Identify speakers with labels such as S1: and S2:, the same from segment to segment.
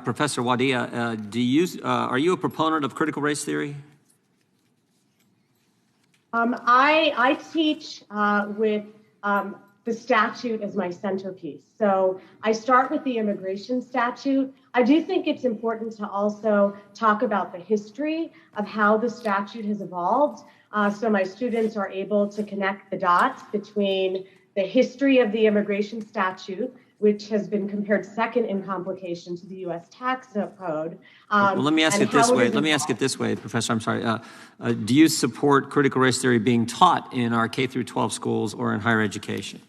S1: Professor Wadia, are you a proponent of critical race theory?
S2: I teach with the statute as my centerpiece. So I start with the immigration statute. I do think it's important to also talk about the history of how the statute has evolved. So my students are able to connect the dots between the history of the immigration statute, which has been compared second in complication to the U.S. tax code.
S1: Well, let me ask it this way. Let me ask it this way, Professor. I'm sorry. Do you support critical race theory being taught in our K through 12 schools or in higher education?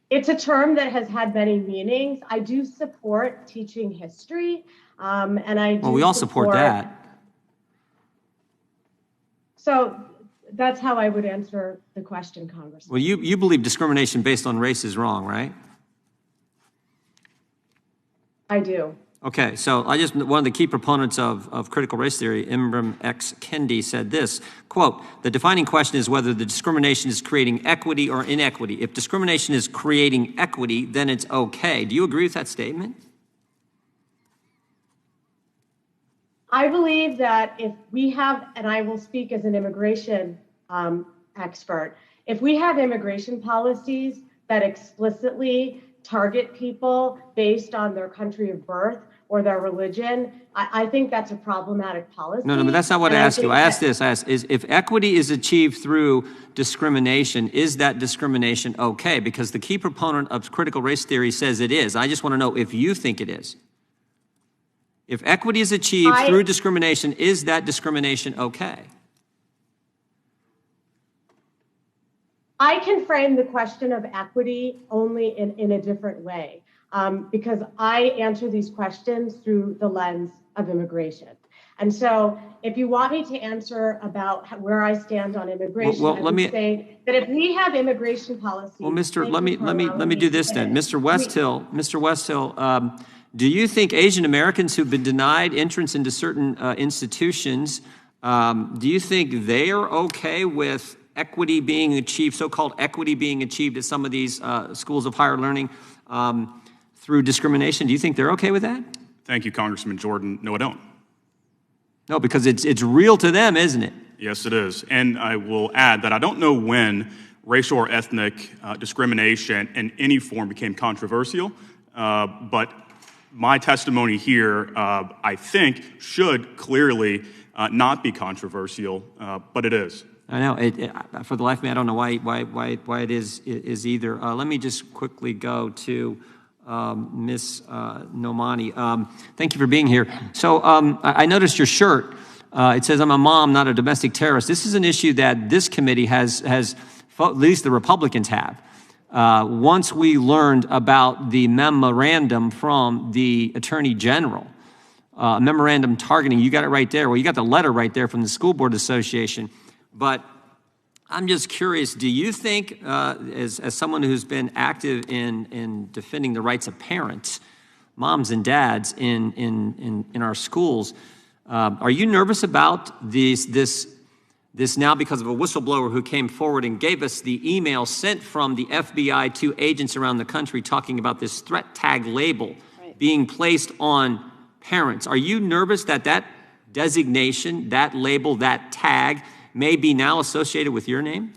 S2: It's a term that has had many meanings. I do support teaching history, and I do.
S1: Well, we all support that.
S2: So that's how I would answer the question, Congressman.
S1: Well, you believe discrimination based on race is wrong, right?
S2: I do.
S1: Okay, so one of the key proponents of critical race theory, Ibram X. Kendi, said this, quote, "The defining question is whether the discrimination is creating equity or inequity. If discrimination is creating equity, then it's okay." Do you agree with that statement?
S2: I believe that if we have, and I will speak as an immigration expert, if we have immigration policies that explicitly target people based on their country of birth or their religion, I think that's a problematic policy.
S1: No, but that's not what I asked you. I asked this, is if equity is achieved through discrimination, is that discrimination okay? Because the key proponent of critical race theory says it is. I just want to know if you think it is. If equity is achieved through discrimination, is that discrimination okay?
S2: I can frame the question of equity only in a different way, because I answer these questions through the lens of immigration. And so if you want me to answer about where I stand on immigration, I would say that if we have immigration policies.
S1: Well, let me do this then. Mr. Westhill, do you think Asian Americans who've been denied entrance into certain institutions, do you think they are okay with equity being achieved, so-called equity being achieved at some of these schools of higher learning through discrimination? Do you think they're okay with that?
S3: Thank you, Congressman Jordan. No, I don't.
S1: No, because it's real to them, isn't it?
S3: Yes, it is. And I will add that I don't know when racial or ethnic discrimination in any form became controversial, but my testimony here, I think, should clearly not be controversial, but it is.
S1: I know. For the life of me, I don't know why it is either. Let me just quickly go to Ms. Nomani. Thank you for being here. So I noticed your shirt. It says, "I'm a mom, not a domestic terrorist." This is an issue that this committee has at least the Republicans have. Once we learned about the memorandum from the Attorney General, memorandum targeting, you got it right there. Well, you got the letter right there from the School Board Association. But I'm just curious, do you think, as someone who's been active in defending the rights of parents, moms and dads in our schools, are you nervous about this now because of a whistleblower who came forward and gave us the email sent from the FBI to agents around the country talking about this threat tag label being placed on parents? Are you nervous that that designation, that label, that tag may be now associated with your name?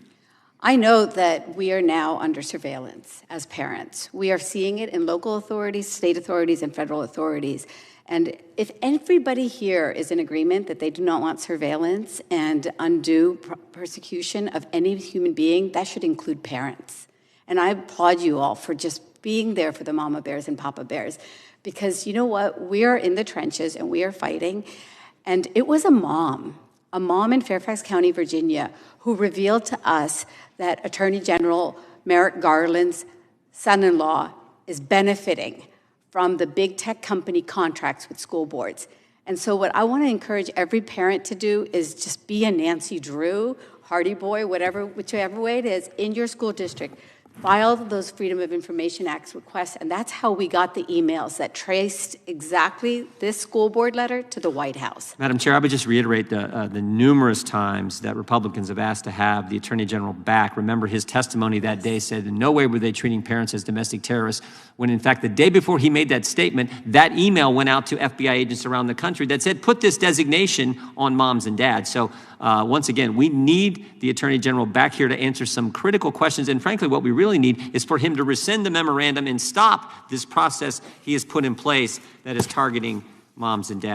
S4: I know that we are now under surveillance as parents. We are seeing it in local authorities, state authorities, and federal authorities. And if everybody here is in agreement that they do not want surveillance and undue persecution of any human being, that should include parents. And I applaud you all for just being there for the mama bears and papa bears. Because you know what? We are in the trenches and we are fighting. And it was a mom in Fairfax County, Virginia, who revealed to us that Attorney General Merrick Garland's son-in-law is benefiting from the big tech company contracts with school boards. And so what I want to encourage every parent to do is just be a Nancy Drew, Hardy Boy, whichever way it is, in your school district. filed those Freedom of Information Act requests, and that's how we got the emails that traced exactly this school board letter to the White House.
S1: Madam Chair, I would just reiterate the numerous times that Republicans have asked to have the Attorney General back. Remember, his testimony that day said in no way were they treating parents as domestic terrorists, when in fact the day before he made that statement, that email went out to FBI agents around the country that said, put this designation on moms and dads. So once again, we need the Attorney General back here to answer some critical questions. And frankly, what we really need is for him to rescind the memorandum and stop this process he has put in place that is targeting moms and dads.